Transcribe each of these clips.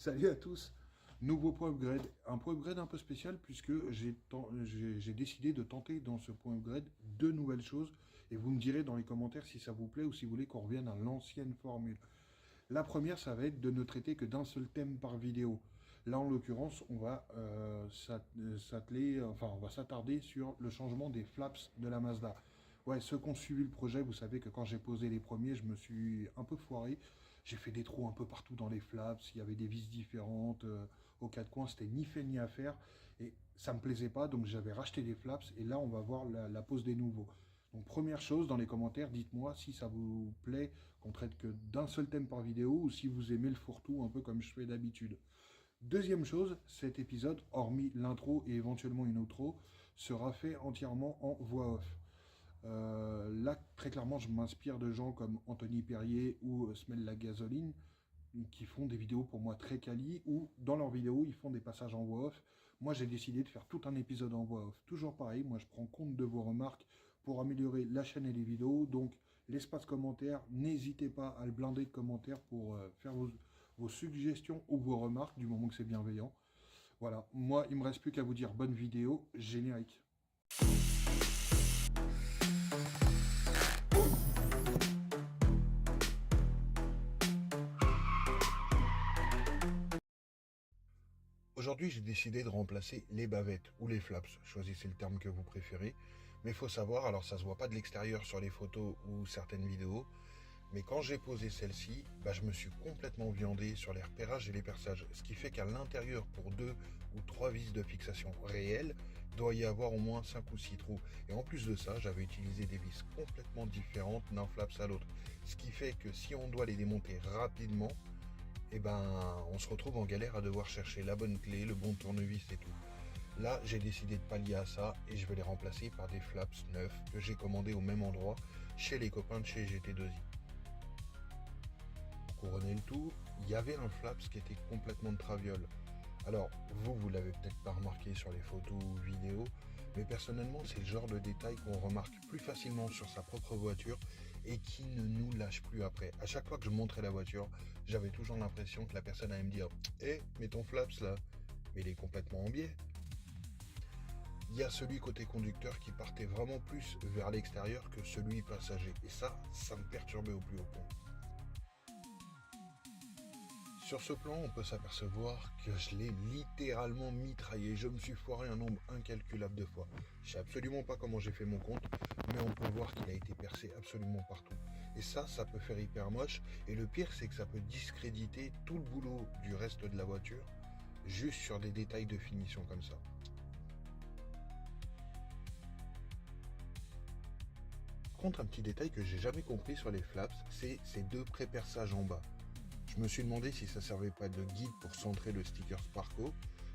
Salut à tous. Nouveau point upgrade. Un point upgrade un peu spécial puisque j'ai décidé de tenter dans ce point upgrade deux nouvelles choses. Et vous me direz dans les commentaires si ça vous plaît ou si vous voulez qu'on revienne à l'ancienne formule. La première, ça va être de ne traiter que d'un seul thème par vidéo. Là, en l'occurrence, on va on va s'attarder sur le changement des flaps de la Mazda. Ouais, ceux qui ont suivi le projet, vous savez que quand j'ai posé les premiers, je me suis un peu foiré. J'ai fait des trous un peu partout dans les flaps, il y avait des vis différentes, aux quatre coins, c'était ni fait ni à faire. Et ça me plaisait pas, donc j'avais racheté des flaps, et là, on va voir la pose des nouveaux. Donc première chose, dans les commentaires, dites-moi si ça vous plaît qu'on traite que d'un seul thème par vidéo ou si vous aimez le fourre-tout un peu comme je fais d'habitude. Deuxième chose, cet épisode, hormis l'intro et éventuellement une outro, sera fait entièrement en voix off. Là, très clairement, je m'inspire de gens comme Anthony Perrier ou Smell la Gasoline, qui font des vidéos pour moi très quali, ou dans leurs vidéos, ils font des passages en voix off. Moi, j'ai décidé de faire tout un épisode en voix off. Toujours pareil, moi, je prends compte de vos remarques pour améliorer la chaîne et les vidéos. Donc, l'espace commentaire, n'hésitez pas à le blinder de commentaires pour faire vos suggestions ou vos remarques, du moment que c'est bienveillant. Voilà, moi, il me reste plus qu'à vous dire bonne vidéo, générique. Aujourd'hui, j'ai décidé de remplacer les bavettes ou les flaps, choisissez le terme que vous préférez. Mais il faut savoir, alors ça se voit pas de l'extérieur sur les photos ou certaines vidéos, mais quand j'ai posé celle-ci, je me suis complètement viandé sur les repérages et les perçages. Ce qui fait qu'à l'intérieur, pour 2 ou 3 vis de fixation réelles, doit y avoir au moins 5 ou 6 trous. Et en plus de ça, j'avais utilisé des vis complètement différentes d'un flaps à l'autre. Ce qui fait que si on doit les démonter rapidement, on se retrouve en galère à devoir chercher la bonne clé, le bon tournevis et tout. Là, j'ai décidé de pallier à ça et je vais les remplacer par des flaps neufs que j'ai commandés au même endroit chez les copains de chez GT2i. Pour couronner le tout, il y avait un flaps qui était complètement de traviole. Alors, vous l'avez peut-être pas remarqué sur les photos ou vidéos, mais personnellement, c'est le genre de détail qu'on remarque plus facilement sur sa propre voiture et qui ne nous lâche plus après. À chaque fois que je montrais la voiture, j'avais toujours l'impression que la personne allait me dire « Eh, mais ton flaps là, mais il est complètement en biais ». Il y a celui côté conducteur qui partait vraiment plus vers l'extérieur que celui passager. Et ça me perturbait au plus haut point. Sur ce plan, on peut s'apercevoir que je l'ai littéralement mitraillé. Je me suis foiré un nombre incalculable de fois. Je sais absolument pas comment j'ai fait mon compte, mais on peut voir qu'il a été percé absolument partout. Et ça peut faire hyper moche. Et le pire, c'est que ça peut discréditer tout le boulot du reste de la voiture, juste sur des détails de finition comme ça. Par contre, un petit détail que j'ai jamais compris sur les flaps, c'est ces 2 pré-perçages en bas. Je me suis demandé si ça servait pas de guide pour centrer le sticker Sparco,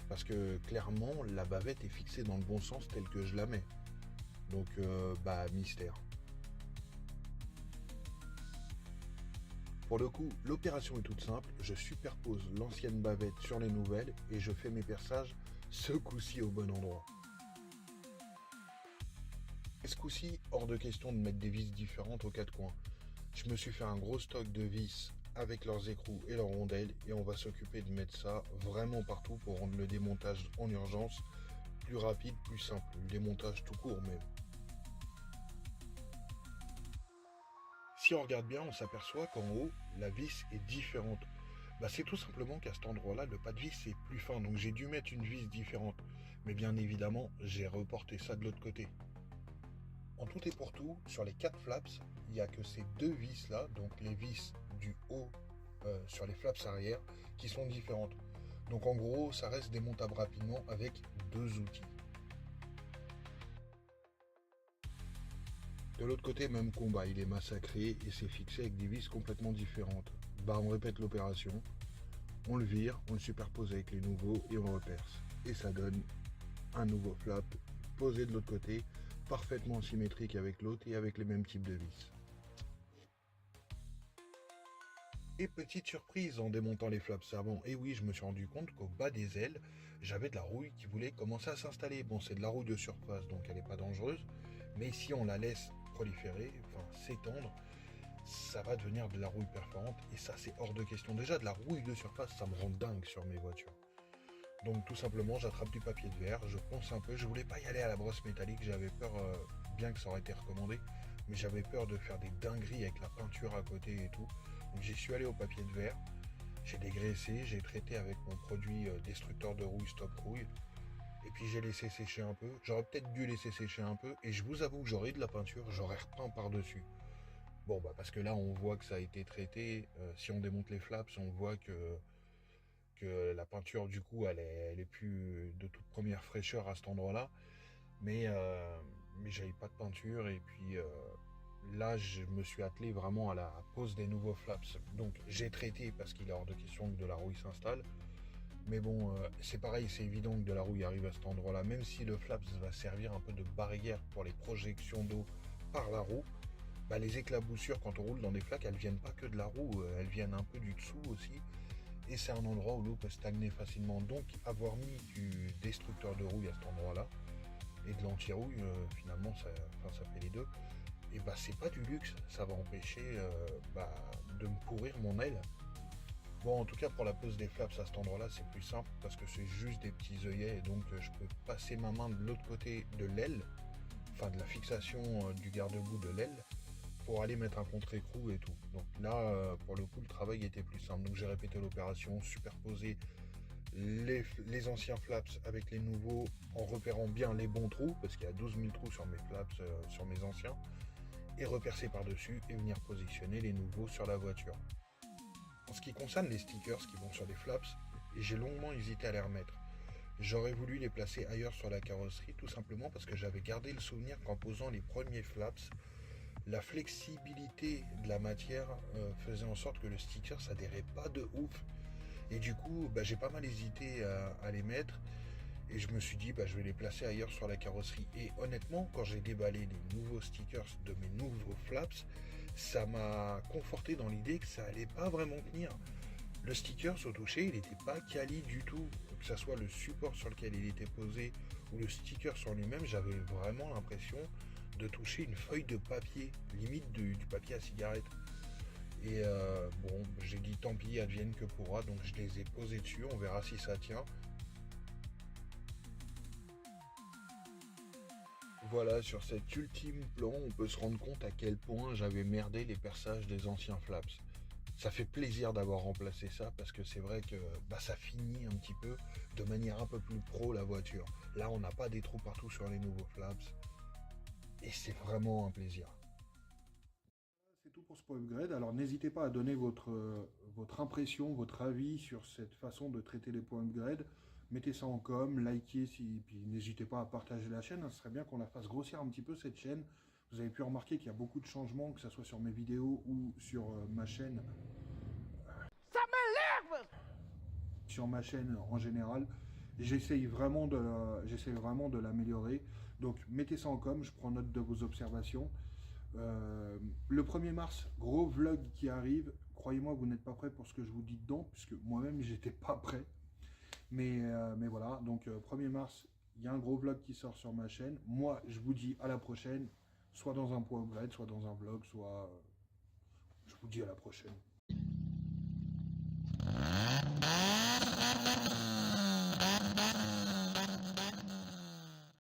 parce que clairement la bavette est fixée dans le bon sens tel que je la mets. Donc mystère. Pour le coup, l'opération est toute simple, je superpose l'ancienne bavette sur les nouvelles et je fais mes perçages ce coup-ci au bon endroit. Et ce coup-ci, hors de question de mettre des vis différentes aux 4 coins. Je me suis fait un gros stock de vis avec leurs écrous et leurs rondelles et on va s'occuper de mettre ça vraiment partout pour rendre le démontage en urgence plus rapide, plus simple, le démontage tout court même. Si on regarde bien, on s'aperçoit qu'en haut, la vis est différente. C'est tout simplement qu'à cet endroit-là, le pas de vis est plus fin, donc j'ai dû mettre une vis différente. Mais bien évidemment, j'ai reporté ça de l'autre côté. En tout et pour tout, sur les 4 flaps, il n'y a que ces 2 vis là, donc les vis du haut sur les flaps arrière, qui sont différentes. Donc en gros, ça reste démontable rapidement avec 2 outils. De l'autre côté, même combat, il est massacré et c'est fixé avec des vis complètement différentes. On répète l'opération, on le vire, on le superpose avec les nouveaux et on le reperce. Et ça donne un nouveau flap posé de l'autre côté, parfaitement symétrique avec l'autre et avec les mêmes types de vis. Et petite surprise en démontant les flaps avant, et oui, je me suis rendu compte qu'au bas des ailes, j'avais de la rouille qui voulait commencer à s'installer. Bon, c'est de la rouille de surface, donc elle n'est pas dangereuse, mais si on la laisse proliférer, s'étendre, ça va devenir de la rouille perforante et ça c'est hors de question. Déjà de la rouille de surface, ça me rend dingue sur mes voitures. Donc tout simplement j'attrape du papier de verre, je ponce un peu, je voulais pas y aller à la brosse métallique, j'avais peur, bien que ça aurait été recommandé, mais j'avais peur de faire des dingueries avec la peinture à côté et tout. Donc j'y suis allé au papier de verre, j'ai dégraissé, j'ai traité avec mon produit destructeur de rouille Stop Rouille. Et puis j'ai laissé sécher un peu. J'aurais peut-être dû laisser sécher un peu. Et je vous avoue que j'aurais de la peinture, j'aurais repeint par-dessus. Bon, bah parce que là, on voit que ça a été traité. Si on démonte les flaps, on voit que la peinture, du coup, elle est plus de toute première fraîcheur à cet endroit-là. Mais j'avais pas de peinture. Et puis là, je me suis attelé vraiment à la pose des nouveaux flaps. Donc j'ai traité parce qu'il est hors de question que de la rouille s'installe. Mais bon, c'est pareil, c'est évident que de la rouille arrive à cet endroit-là, même si le flaps va servir un peu de barrière pour les projections d'eau par la roue, bah, les éclaboussures quand on roule dans des flaques, elles viennent pas que de la roue, elles viennent un peu du dessous aussi. Et c'est un endroit où l'eau peut stagner facilement. Donc avoir mis du destructeur de rouille à cet endroit-là, et de l'anti-rouille, finalement, ça fait les deux, et bah c'est pas du luxe, ça va empêcher de me pourrir mon aile. Bon, en tout cas, pour la pose des flaps à cet endroit-là, c'est plus simple parce que c'est juste des petits œillets et donc je peux passer ma main de l'autre côté de l'aile, enfin de la fixation du garde-boue de l'aile, pour aller mettre un contre-écrou et tout. Donc là, pour le coup, le travail était plus simple. Donc j'ai répété l'opération, superposé les anciens flaps avec les nouveaux en repérant bien les bons trous, parce qu'il y a 12 000 trous sur mes flaps, sur mes anciens, et repercer par-dessus et venir positionner les nouveaux sur la voiture. En ce qui concerne les stickers qui vont sur les flaps, j'ai longuement hésité à les remettre. J'aurais voulu les placer ailleurs sur la carrosserie, tout simplement parce que j'avais gardé le souvenir qu'en posant les premiers flaps, la flexibilité de la matière faisait en sorte que le sticker s'adhérait pas de ouf. Et du coup, j'ai pas mal hésité à les mettre. Et je me suis dit, je vais les placer ailleurs sur la carrosserie. Et honnêtement, quand j'ai déballé les nouveaux stickers de mes nouveaux flaps, ça m'a conforté dans l'idée que ça allait pas vraiment tenir. Le sticker au toucher, il n'était pas quali du tout. Que ce soit le support sur lequel il était posé ou le sticker sur lui-même, j'avais vraiment l'impression de toucher une feuille de papier, limite du papier à cigarette. Et bon, j'ai dit tant pis, advienne que pourra, donc je les ai posés dessus, on verra si ça tient. Voilà, sur cet ultime plan, on peut se rendre compte à quel point j'avais merdé les perçages des anciens flaps. Ça fait plaisir d'avoir remplacé ça parce que c'est vrai que ça finit un petit peu de manière un peu plus pro la voiture. Là, on n'a pas des trous partout sur les nouveaux flaps et c'est vraiment un plaisir. C'est tout pour ce point upgrade. Alors n'hésitez pas à donner votre impression, votre avis sur cette façon de traiter les points upgrade. Mettez ça en com, likez, puis n'hésitez pas à partager la chaîne. Ce serait bien qu'on la fasse grossir un petit peu cette chaîne. Vous avez pu remarquer qu'il y a beaucoup de changements, que ce soit sur mes vidéos ou sur ma chaîne. Ça m'énerve! Sur ma chaîne en général. J'essaye vraiment de l'améliorer. Donc mettez ça en com, je prends note de vos observations. Le 1er mars, gros vlog qui arrive. Croyez-moi, vous n'êtes pas prêts pour ce que je vous dis dedans, puisque moi-même, j'étais pas prêt. Mais voilà, donc 1er mars, il y a un gros vlog qui sort sur ma chaîne. Moi, je vous dis à la prochaine, soit dans un point upgrade, soit dans un vlog, soit je vous dis à la prochaine.